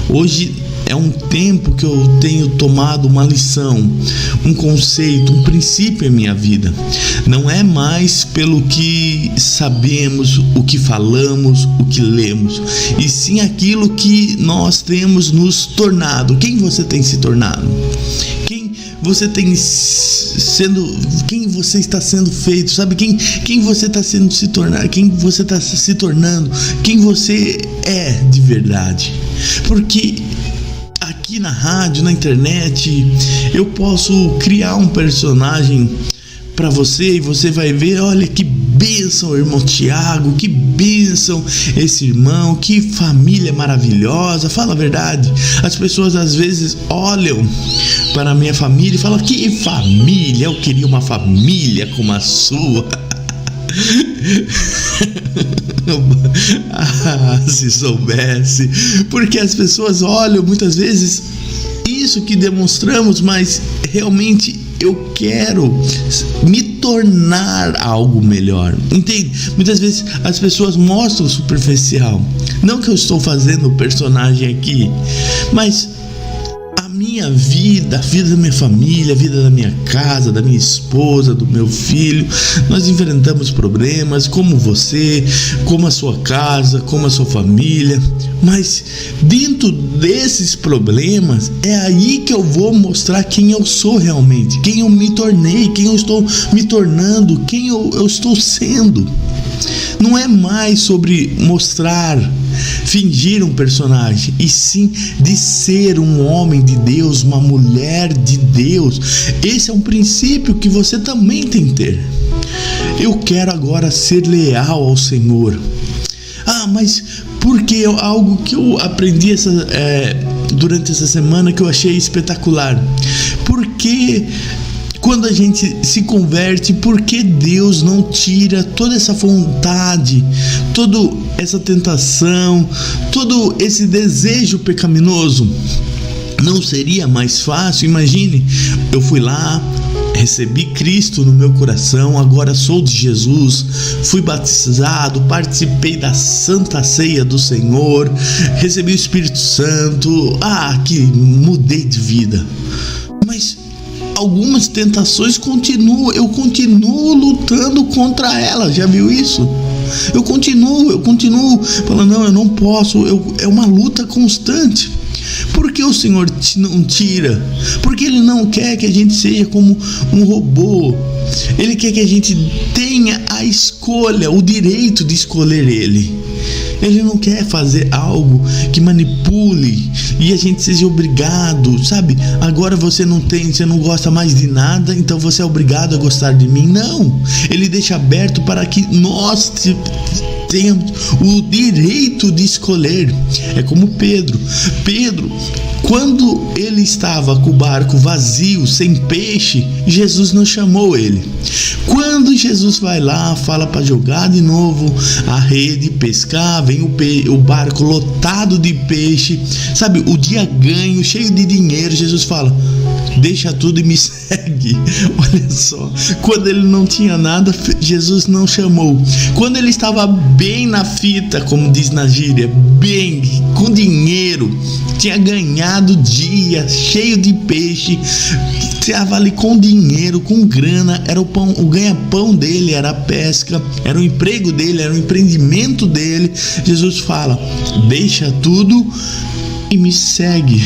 Hoje é um tempo que eu tenho tomado uma lição, um conceito, um princípio em minha vida. Não é mais pelo que sabemos, o que falamos, o que lemos, e sim aquilo que nós temos nos tornado. Quem você tem se tornado? Quem você está sendo feito, sabe? Quem você está sendo se tornar, quem você está se tornando, quem você é de verdade. Porque aqui na rádio, na internet, eu posso criar um personagem para você e você vai ver, olha que bênção, irmão Tiago, que bênção esse irmão, que família maravilhosa. Fala a verdade, as pessoas às vezes olham para a minha família e falam, que família, eu queria uma família como a sua. Se soubesse. Porque as pessoas olham muitas vezes isso que demonstramos, mas realmente eu quero me tornar algo melhor, entende? Muitas vezes as pessoas mostram o superficial. Não que eu estou fazendo o personagem aqui, mas a minha vida, a vida da minha família, a vida da minha casa, da minha esposa, do meu filho, nós enfrentamos problemas como você, como a sua casa, como a sua família, mas dentro desses problemas é aí que eu vou mostrar quem eu sou realmente, quem eu me tornei, quem eu estou me tornando, quem eu estou sendo. Não é mais sobre mostrar, fingir um personagem, e sim de ser um homem de Deus, uma mulher de Deus. Esse é um princípio que você também tem que ter. Eu quero agora ser leal ao Senhor. Mas porque algo que eu aprendi durante essa semana que eu achei espetacular. Porque quando a gente se converte, por que Deus não tira toda essa vontade, toda essa tentação, todo esse desejo pecaminoso? Não seria mais fácil? Imagine, eu fui lá, recebi Cristo no meu coração, agora sou de Jesus, fui batizado, participei da Santa Ceia do Senhor, recebi o Espírito Santo, que mudei de vida. Mas algumas tentações eu continuo lutando contra elas, já viu isso? Eu continuo falando, não, eu não posso, é uma luta constante. Por que o Senhor não tira? Porque Ele não quer que a gente seja como um robô. Ele quer que a gente tenha a escolha, o direito de escolher Ele. Ele não quer fazer algo que manipule e a gente seja obrigado, sabe? Agora você não gosta mais de nada, então você é obrigado a gostar de mim. Não, Ele deixa aberto para que nós temos o direito de escolher. É como Pedro, quando ele estava com o barco vazio, sem peixe, Jesus não chamou ele. Quando Jesus vai lá, fala para jogar de novo a rede, pescar, vem o barco lotado de peixe, sabe, o dia ganho, cheio de dinheiro, Jesus fala, deixa tudo e me segue. Olha só, quando ele não tinha nada, Jesus não chamou. Quando ele estava bem na fita, como diz na gíria, bem, com dinheiro, tinha ganhado dia, cheio de peixe, estava ali com dinheiro, com grana, era o ganha-pão dele, era a pesca, era o emprego dele, era o empreendimento dele. Jesus fala, deixa tudo e me segue.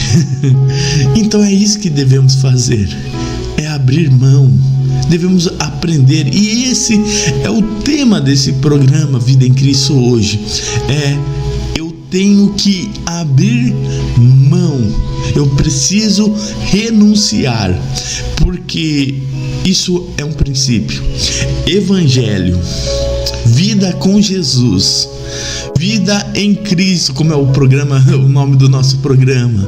Então é isso que devemos fazer, é abrir mão, devemos aprender, e esse é o tema desse programa Vida em Cristo hoje. Eu tenho que abrir mão, eu preciso renunciar, porque isso é um princípio. Evangelho, vida com Jesus, vida em Cristo, como é o nome do nosso programa.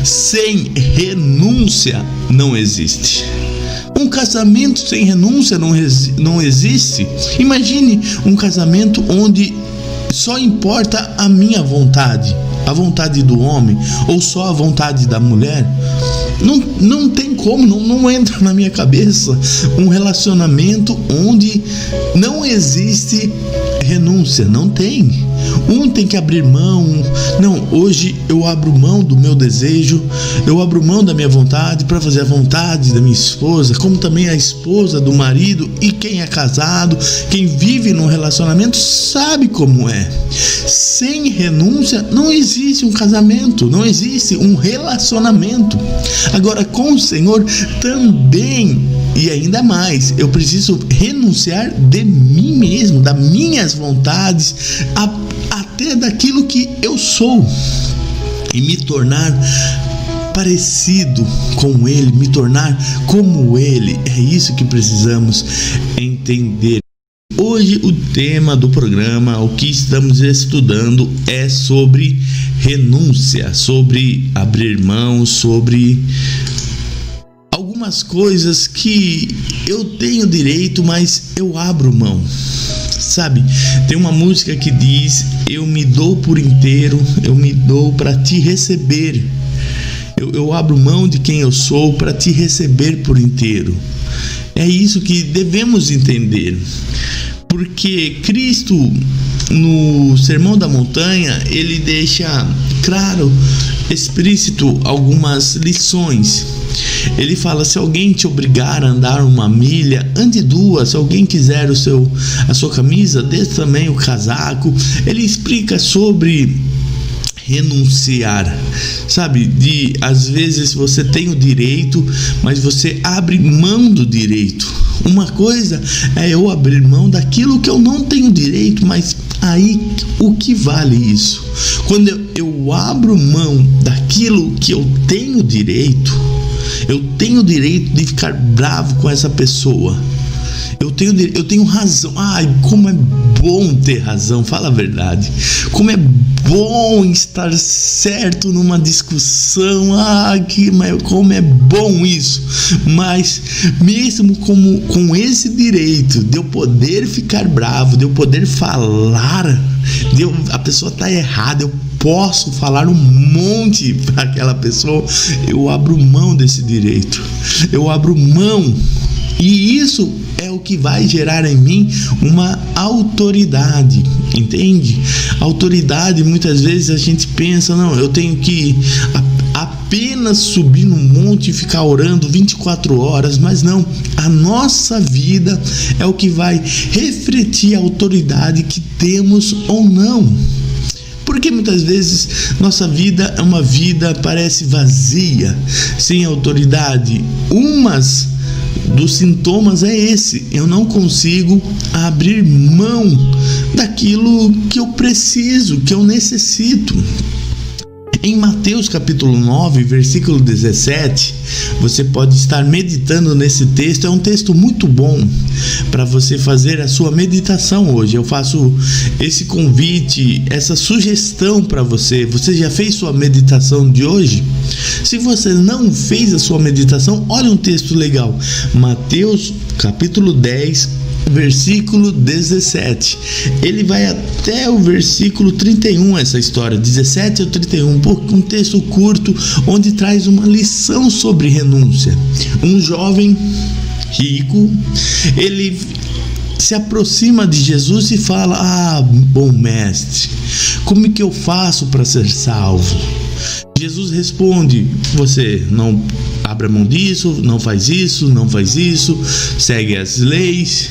Sem renúncia não existe. Um casamento sem renúncia não existe. Imagine um casamento onde só importa a minha vontade, a vontade do homem, ou só a vontade da mulher. Não tem como, não entra na minha cabeça um relacionamento onde não existe renúncia, não tem. Um tem que abrir mão. Não, hoje eu abro mão do meu desejo, eu abro mão da minha vontade para fazer a vontade da minha esposa, como também a esposa do marido. E quem é casado, quem vive num relacionamento, sabe como é. Sem renúncia não existe um casamento, não existe um relacionamento. Agora, com o Senhor também, e ainda mais, eu preciso renunciar de mim mesmo, das minhas vontades, até daquilo que eu sou, e me tornar parecido com Ele, me tornar como Ele. É isso que precisamos entender. Hoje o tema do programa, o que estamos estudando, é sobre renúncia, sobre abrir mão, sobre algumas coisas que eu tenho direito, mas eu abro mão. Sabe, tem uma música que diz: eu me dou por inteiro, eu me dou para te receber. Eu abro mão de quem eu sou para te receber por inteiro. É isso que devemos entender. Porque Cristo, no Sermão da Montanha, ele deixa claro, explícito, algumas lições. Ele fala: se alguém te obrigar a andar 1 milha, ande 2. Se alguém quiser a sua camisa, dê também o casaco. Ele explica sobre renunciar, sabe? Às vezes você tem o direito, mas você abre mão do direito. Uma coisa é eu abrir mão daquilo que eu não tenho direito, mas aí o que vale isso? Quando eu abro mão daquilo que eu tenho direito, eu tenho direito de ficar bravo com essa pessoa. Eu tenho razão. Ai, como é bom ter razão, fala a verdade. Como é bom estar certo numa discussão. Como é bom isso. Mas mesmo com esse direito de eu poder ficar bravo, de eu poder falar, a pessoa tá errada, eu posso falar um monte para aquela pessoa, eu abro mão desse direito. Eu abro mão. E isso é o que vai gerar em mim uma autoridade, entende? Autoridade, muitas vezes a gente pensa: não, eu tenho que apenas subir no monte e ficar orando 24 horas, mas não, a nossa vida é o que vai refletir a autoridade que temos ou não. Porque muitas vezes nossa vida é uma vida, parece vazia, sem autoridade. Dos sintomas é esse: eu não consigo abrir mão daquilo que eu preciso, que eu necessito. Em Mateus capítulo 9, versículo 17, você pode estar meditando nesse texto. É um texto muito bom para você fazer a sua meditação hoje. Eu faço esse convite, essa sugestão para você. Você já fez sua meditação de hoje? Se você não fez a sua meditação, olha um texto legal. Mateus capítulo 10, versículo 17. Ele vai até o versículo 31, essa história, 17 ao 31, um texto curto, onde traz uma lição sobre renúncia. Um jovem rico, ele se aproxima de Jesus e fala: bom mestre, como que eu faço para ser salvo? Jesus responde: você não abra mão disso, não faz isso, segue as leis.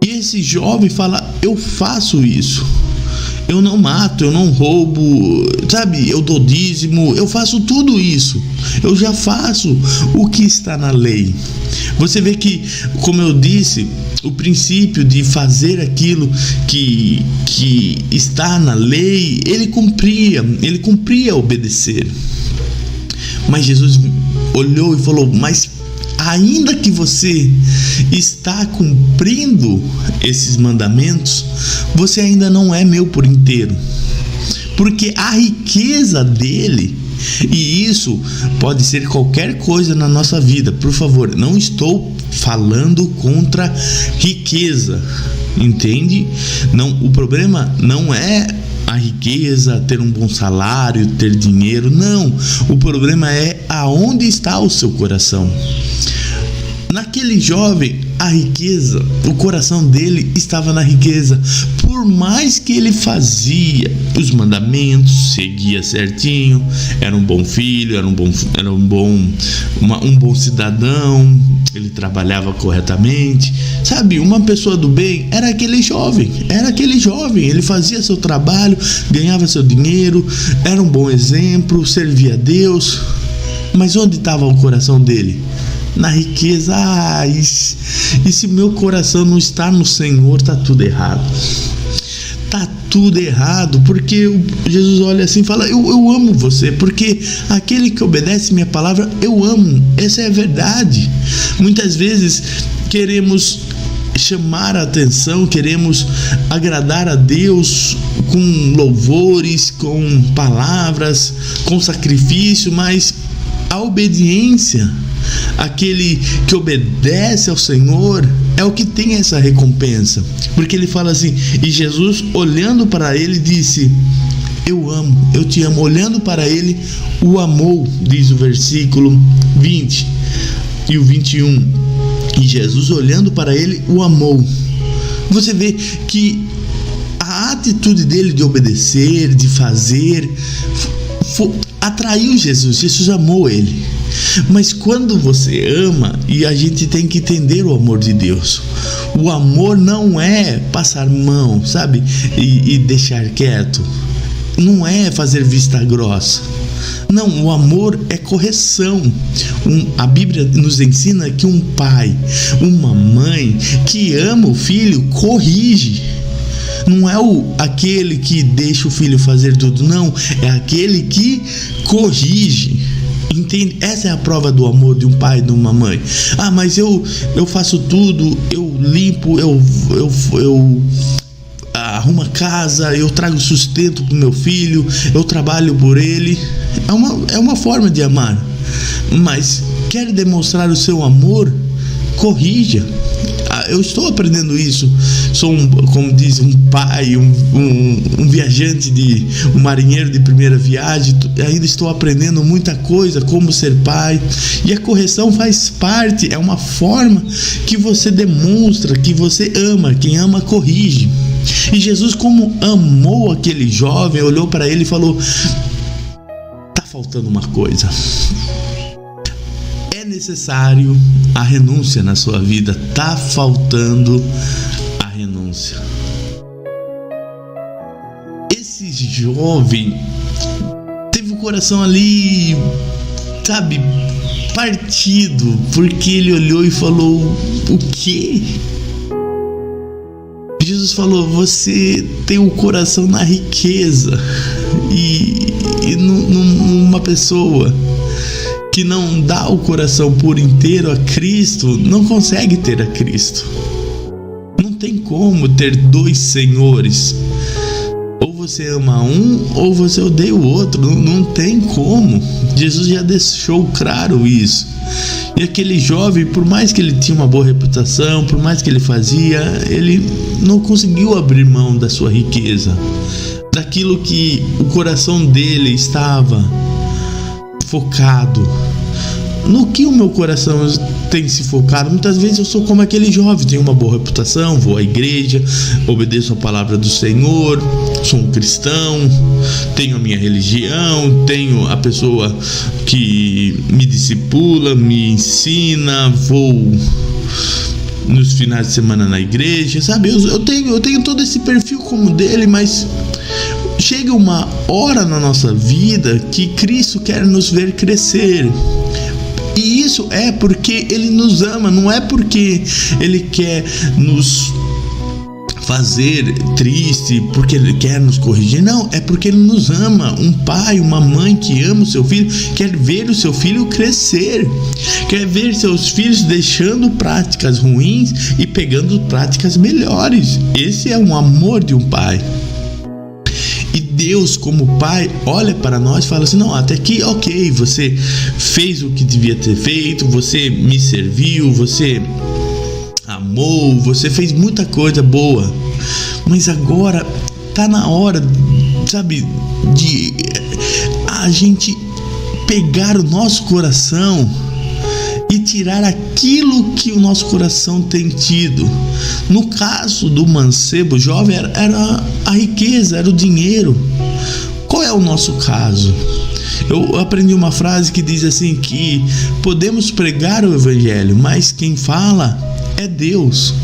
E esse jovem fala: eu faço isso. Eu não mato, eu não roubo, sabe? Eu dou dízimo, eu faço tudo isso. Eu já faço o que está na lei. Você vê que, como eu disse, o princípio de fazer aquilo que está na lei, ele cumpria obedecer. Mas Jesus olhou e falou: mas ainda que você está cumprindo esses mandamentos, você ainda não é meu por inteiro. Porque a riqueza dele, e isso pode ser qualquer coisa na nossa vida, por favor, não estou falando contra riqueza, entende? Não, o problema não é a riqueza, ter um bom salário, ter dinheiro, não. O problema é aonde está o seu coração. Naquele jovem, a riqueza, o coração dele estava na riqueza. Por mais que ele fazia os mandamentos, seguia certinho, era um bom filho, era um bom cidadão, ele trabalhava corretamente, sabe? Uma pessoa do bem era aquele jovem, ele fazia seu trabalho, ganhava seu dinheiro, era um bom exemplo, servia a Deus. Mas onde estava o coração dele? Na riqueza. E se meu coração não está no Senhor, tá tudo errado. Tá tudo errado, porque Jesus olha assim e fala: eu amo você, porque aquele que obedece minha palavra, eu amo. Essa é a verdade. Muitas vezes queremos chamar a atenção, queremos agradar a Deus com louvores, com palavras, com sacrifício, mas a obediência, aquele que obedece ao Senhor, é o que tem essa recompensa. Porque ele fala assim: e Jesus, olhando para ele, disse: eu amo, eu te amo. Olhando para ele, o amou, diz o versículo 20 e o 21. E Jesus, olhando para ele, o amou. Você vê que a atitude dele de obedecer, de fazer, atraiu Jesus. Jesus amou ele. Mas quando você ama, e a gente tem que entender o amor de Deus, o amor não é passar mão, sabe, e deixar quieto, não é fazer vista grossa. Não, o amor é correção. A Bíblia nos ensina que um pai, uma mãe que ama o filho, corrige. Não é aquele que deixa o filho fazer tudo, não, é aquele que corrige. Entende? Essa é a prova do amor de um pai e de uma mãe. Mas eu faço tudo, eu limpo, eu arrumo a casa, eu trago sustento para o meu filho, eu trabalho por ele. É uma forma de amar. Mas quer demonstrar o seu amor? Corrija. Eu estou aprendendo isso. Sou como diz, um pai, um viajante, um marinheiro de primeira viagem. Ainda estou aprendendo muita coisa, como ser pai. E a correção faz parte, é uma forma que você demonstra que você ama. Quem ama, corrige. E Jesus, como amou aquele jovem, olhou para ele e falou: tá faltando uma coisa. É necessário a renúncia na sua vida. Tá faltando a renúncia. Esse jovem teve o coração ali, sabe, partido, porque ele olhou e falou: o quê? Jesus falou: você tem o coração na riqueza, e numa pessoa que não dá o coração por inteiro a Cristo, não consegue ter a Cristo. Não tem como ter dois senhores. Ou você ama um, ou você odeia o outro. Não tem como. Jesus já deixou claro isso. E aquele jovem, por mais que ele tinha uma boa reputação, por mais que ele fazia, ele não conseguiu abrir mão da sua riqueza, daquilo que o coração dele estava focado. No que o meu coração tem se focado? Muitas vezes eu sou como aquele jovem, tenho uma boa reputação, vou à igreja, obedeço a palavra do Senhor, sou um cristão, tenho a minha religião, tenho a pessoa que me discipula, me ensina, vou nos finais de semana na igreja, sabe? Eu tenho todo esse perfil como dele, mas chega uma hora na nossa vida que Cristo quer nos ver crescer. E isso é porque Ele nos ama, não é porque Ele quer nos fazer triste, porque Ele quer nos corrigir. Não, é porque Ele nos ama. Um pai, uma mãe que ama o seu filho, quer ver o seu filho crescer, quer ver seus filhos deixando práticas ruins e pegando práticas melhores. Esse é um amor de um pai. E Deus, como pai, olha para nós e fala assim: não, até aqui, ok, você fez o que devia ter feito, você me serviu, você amou, você fez muita coisa boa, mas agora tá na hora, sabe, de a gente pegar o nosso coração e tirar aquilo que o nosso coração tem tido. No caso do mancebo jovem, era a riqueza, era o dinheiro. Qual é o nosso caso? Eu aprendi uma frase que diz assim, que podemos pregar o evangelho, mas quem fala é Deus.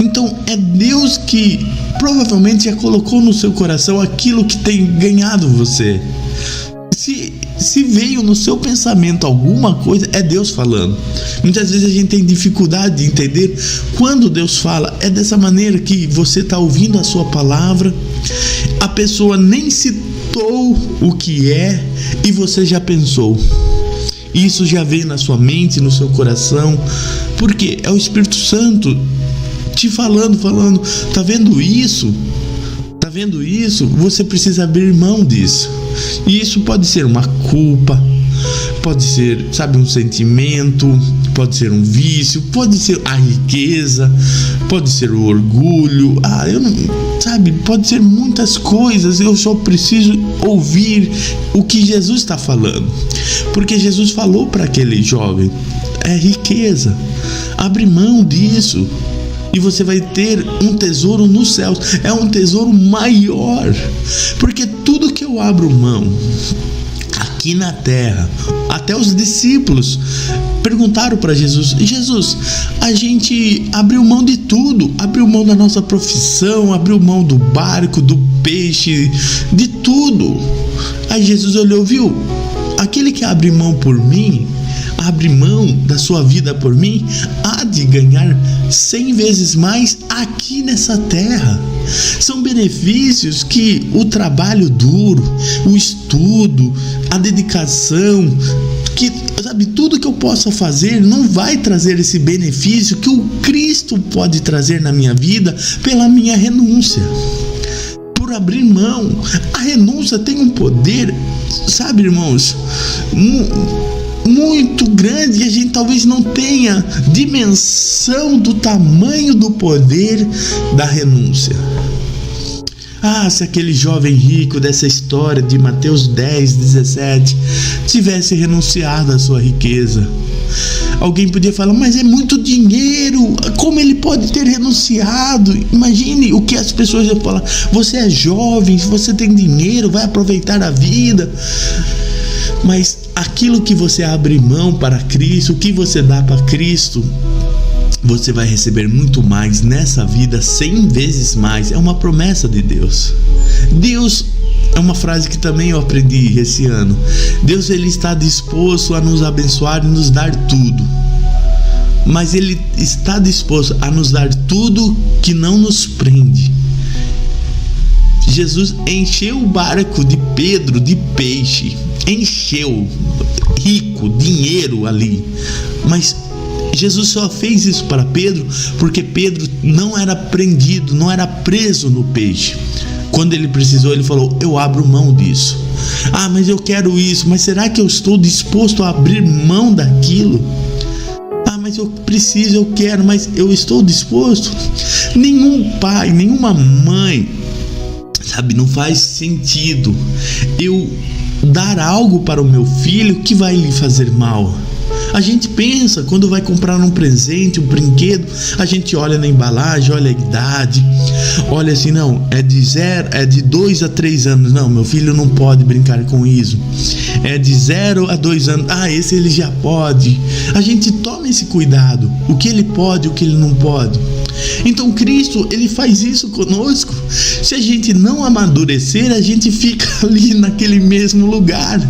Então é Deus que provavelmente já colocou no seu coração aquilo que tem ganhado você. Se veio no seu pensamento alguma coisa, é Deus falando. Muitas vezes a gente tem dificuldade de entender quando Deus fala. É dessa maneira que você está ouvindo a sua palavra, a pessoa nem citou o que é e você já pensou. Isso já veio na sua mente, no seu coração, porque é o Espírito Santo te falando, tá vendo isso? Tá vendo isso? Você precisa abrir mão disso. E isso pode ser uma culpa, pode ser, um sentimento, pode ser um vício, pode ser a riqueza, pode ser o orgulho, pode ser muitas coisas. Eu só preciso ouvir o que Jesus está falando, porque Jesus falou para aquele jovem, é riqueza, abre mão disso. E você vai ter um tesouro nos céus. É um tesouro maior. Porque tudo que eu abro mão aqui na terra, até os discípulos perguntaram para Jesus, a gente abriu mão de tudo, abriu mão da nossa profissão, abriu mão do barco, do peixe, de tudo. Aí Jesus olhou, viu? Aquele que abre mão por mim, abre mão da sua vida por mim, há de ganhar 100 vezes mais aqui nessa terra. São benefícios que o trabalho duro, o estudo, a dedicação, tudo que eu possa fazer não vai trazer esse benefício que o Cristo pode trazer na minha vida pela minha renúncia. Por abrir mão, a renúncia tem um poder, irmãos, muito grande, e a gente talvez não tenha dimensão do tamanho do poder da renúncia. Se aquele jovem rico dessa história de Mateus 10:17 tivesse renunciado à sua riqueza. Alguém podia falar, mas é muito dinheiro, como ele pode ter renunciado? Imagine o que as pessoas iam falar, você é jovem, você tem dinheiro, vai aproveitar a vida. Mas aquilo que você abre mão para Cristo, o que você dá para Cristo, você vai receber muito mais nessa vida, 100 vezes mais. É uma promessa de Deus. Deus, é uma frase que também eu aprendi esse ano. Deus, ele está disposto a nos abençoar e nos dar tudo. Mas ele está disposto a nos dar tudo que não nos prende. Jesus encheu o barco de Pedro de peixe, encheu, rico, dinheiro ali, mas Jesus só fez isso para Pedro porque Pedro não era prendido, não era preso no peixe. Quando ele precisou, ele falou, eu abro mão disso. Mas eu quero isso, mas será que eu estou disposto a abrir mão daquilo? Mas eu preciso, eu quero, mas eu estou disposto? Nenhum pai, nenhuma mãe, não faz sentido eu dar algo para o meu filho que vai lhe fazer mal. A gente pensa, quando vai comprar um presente, um brinquedo, a gente olha na embalagem, olha a idade, olha assim, não, é de 2 a 3 anos, não, meu filho não pode brincar com isso. É de 0 a 2 anos, esse ele já pode. A gente toma esse cuidado, o que ele pode, o que ele não pode. Então Cristo, ele faz isso conosco. Se a gente não amadurecer, a gente fica ali naquele mesmo lugar.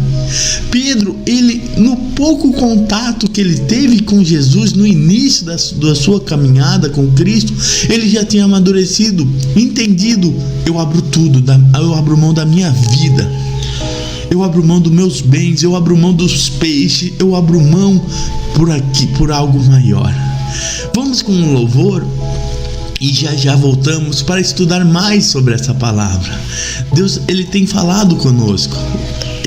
Pedro, ele, no pouco contato que ele teve com Jesus no início da sua caminhada com Cristo, ele já tinha amadurecido, entendido, eu abro tudo, eu abro mão da minha vida, eu abro mão dos meus bens, eu abro mão dos peixes, eu abro mão por algo maior. Vamos com um louvor e já voltamos para estudar mais sobre essa palavra. Deus, ele tem falado conosco.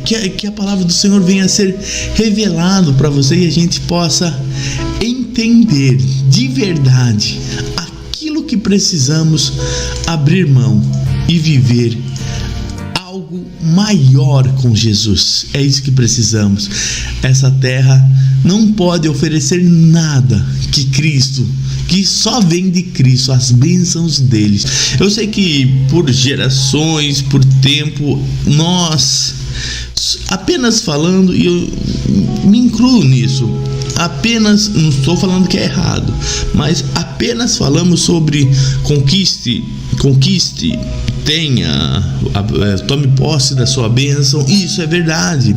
Que a palavra do Senhor venha a ser revelado para você e a gente possa entender de verdade aquilo que precisamos abrir mão e viver algo maior com Jesus. É isso que precisamos. Essa terra não pode oferecer nada que Cristo, que só vem de Cristo, as bênçãos deles. Eu sei que por gerações, por tempo, nós apenas falando, e eu me incluo nisso, apenas, não estou falando que é errado, mas apenas falamos sobre conquiste, tome posse da sua bênção. Isso é verdade,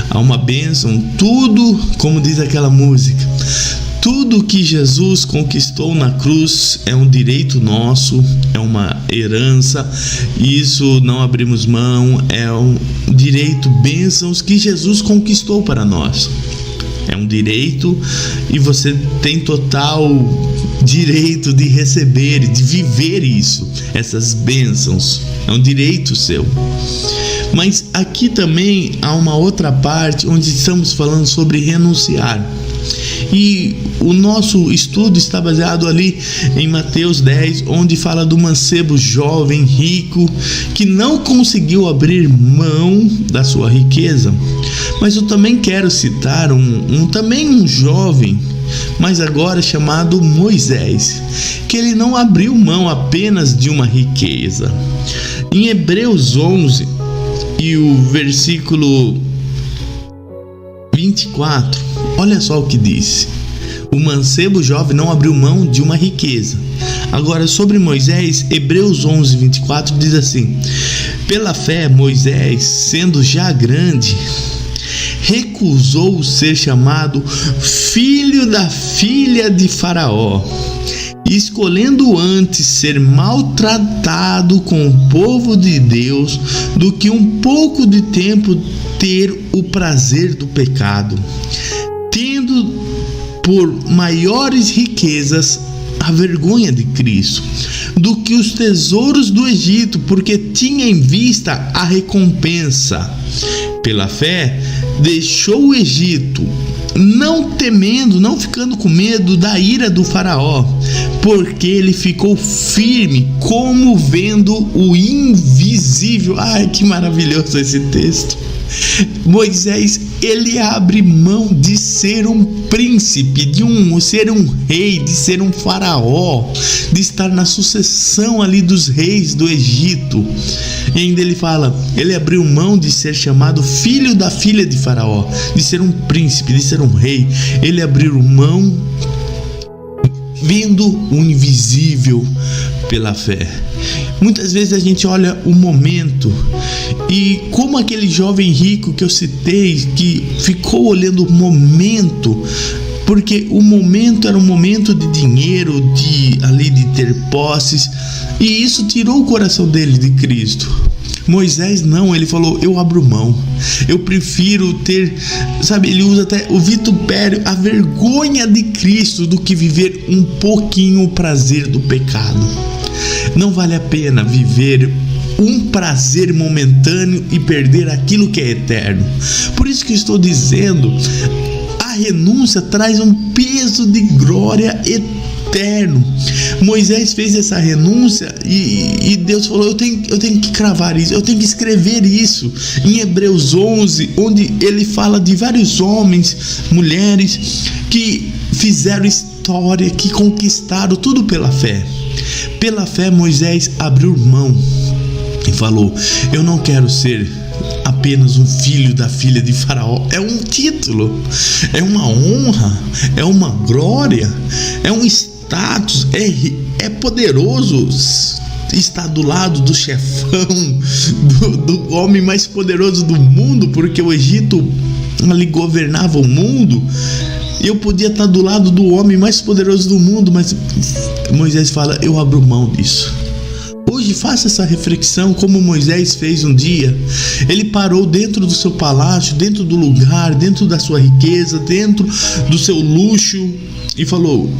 há uma bênção, tudo, como diz aquela música, tudo que Jesus conquistou na cruz é um direito nosso, é uma herança, isso não abrimos mão, é um direito, bênçãos que Jesus conquistou para nós. É um direito e você tem total direito de receber, de viver isso, essas bênçãos. É um direito seu. Mas aqui também há uma outra parte onde estamos falando sobre renunciar. E o nosso estudo está baseado ali em Mateus 10, onde fala do mancebo jovem, rico, que não conseguiu abrir mão da sua riqueza. Mas eu também quero citar um jovem, mas agora chamado Moisés, que ele não abriu mão apenas de uma riqueza. Em Hebreus 11 e o versículo 24, olha só o que diz: o mancebo jovem não abriu mão de uma riqueza. Agora, sobre Moisés, Hebreus 11, 24 diz assim: pela fé, Moisés, sendo já grande, recusou ser chamado filho da filha de Faraó, escolhendo antes ser maltratado com o povo de Deus do que um pouco de tempo ter o prazer do pecado, tendo por maiores riquezas a vergonha de Cristo do que os tesouros do Egito, porque tinha em vista a recompensa. Pela fé, deixou o Egito, não temendo, não ficando com medo da ira do Faraó, porque ele ficou firme, como vendo o invisível. Ai, que maravilhoso esse texto. Moisés, ele abre mão de ser um príncipe, de ser um rei, de ser um faraó, de estar na sucessão ali dos reis do Egito. E ainda ele fala, ele abriu mão de ser chamado filho da filha de Faraó, de ser um príncipe, de ser um rei. Ele abriu mão vendo o invisível pela fé. Muitas vezes a gente olha o momento e como aquele jovem rico que eu citei, que ficou olhando o momento, porque o momento era um momento de dinheiro, de ter posses, e isso tirou o coração dele de Cristo. Moisés não, ele falou, eu abro mão, eu prefiro ter, ele usa até o vitupério, a vergonha de Cristo, do que viver um pouquinho o prazer do pecado. Não vale a pena viver um prazer momentâneo e perder aquilo que é eterno. Por isso que estou dizendo, a renúncia traz um peso de glória eterno. Moisés fez essa renúncia e Deus falou, eu tenho que cravar isso, eu tenho que escrever isso em Hebreus 11, onde ele fala de vários homens, mulheres que fizeram história, que conquistaram tudo pela fé. Pela fé, Moisés abriu mão e falou, eu não quero ser apenas um filho da filha de Faraó. É um título, é uma honra, é uma glória, é um status, é poderoso estar do lado do chefão, do homem mais poderoso do mundo, porque o Egito ali governava o mundo. Eu podia estar do lado do homem mais poderoso do mundo, mas Moisés fala, eu abro mão disso. Hoje faça essa reflexão, como Moisés fez um dia. Ele parou dentro do seu palácio, dentro do lugar, dentro da sua riqueza, dentro do seu luxo e falou,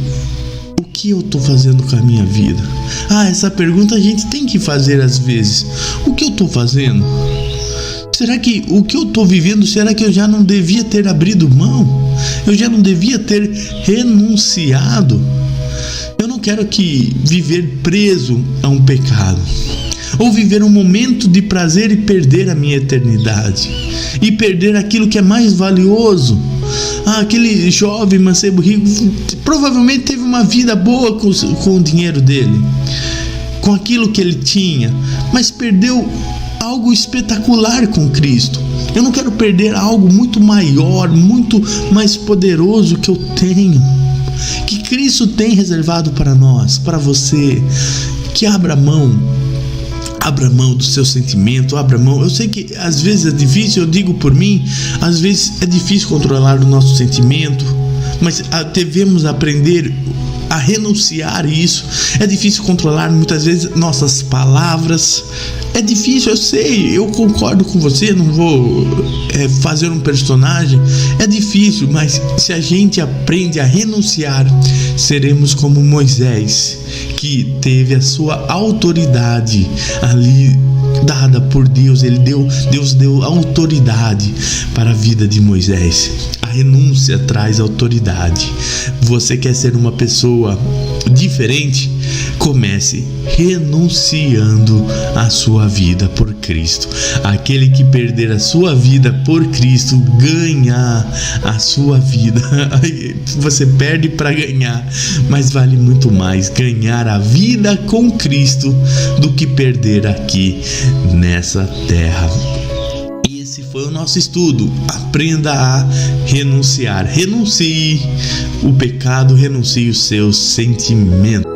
o que eu estou fazendo com a minha vida? Essa pergunta a gente tem que fazer às vezes. O que eu estou fazendo? Será que o que eu estou vivendo, será que eu já não devia ter abrido mão? Eu já não devia ter renunciado? Eu não quero viver preso a um pecado. ou viver um momento de prazer e perder a minha eternidade, e perder aquilo que é mais valioso. Aquele jovem mancebo rico provavelmente teve uma vida boa com o dinheiro dele, com aquilo que ele tinha, mas perdeu algo espetacular com Cristo. Eu não quero perder algo muito maior, muito mais poderoso que eu tenho, que Cristo tem reservado para nós, para você. Que abra mão do seu sentimento, abra mão. Eu sei que às vezes é difícil, eu digo por mim, às vezes é difícil controlar o nosso sentimento, mas devemos aprender a renunciar isso. É difícil controlar muitas vezes nossas palavras. É difícil, eu sei, eu concordo com você, não vou fazer um personagem. É difícil, mas se a gente aprende a renunciar, seremos como Moisés, que teve a sua autoridade ali dada por Deus. Deus deu autoridade para a vida de Moisés. A renúncia traz autoridade. Você quer ser uma pessoa diferente? Comece renunciando a sua vida por Cristo. Aquele que perder a sua vida por Cristo ganha a sua vida. Você perde para ganhar, mas vale muito mais ganhar a vida com Cristo do que perder aqui nessa terra. Esse foi o nosso estudo. Aprenda a renunciar. Renuncie o pecado, renuncie os seus sentimentos.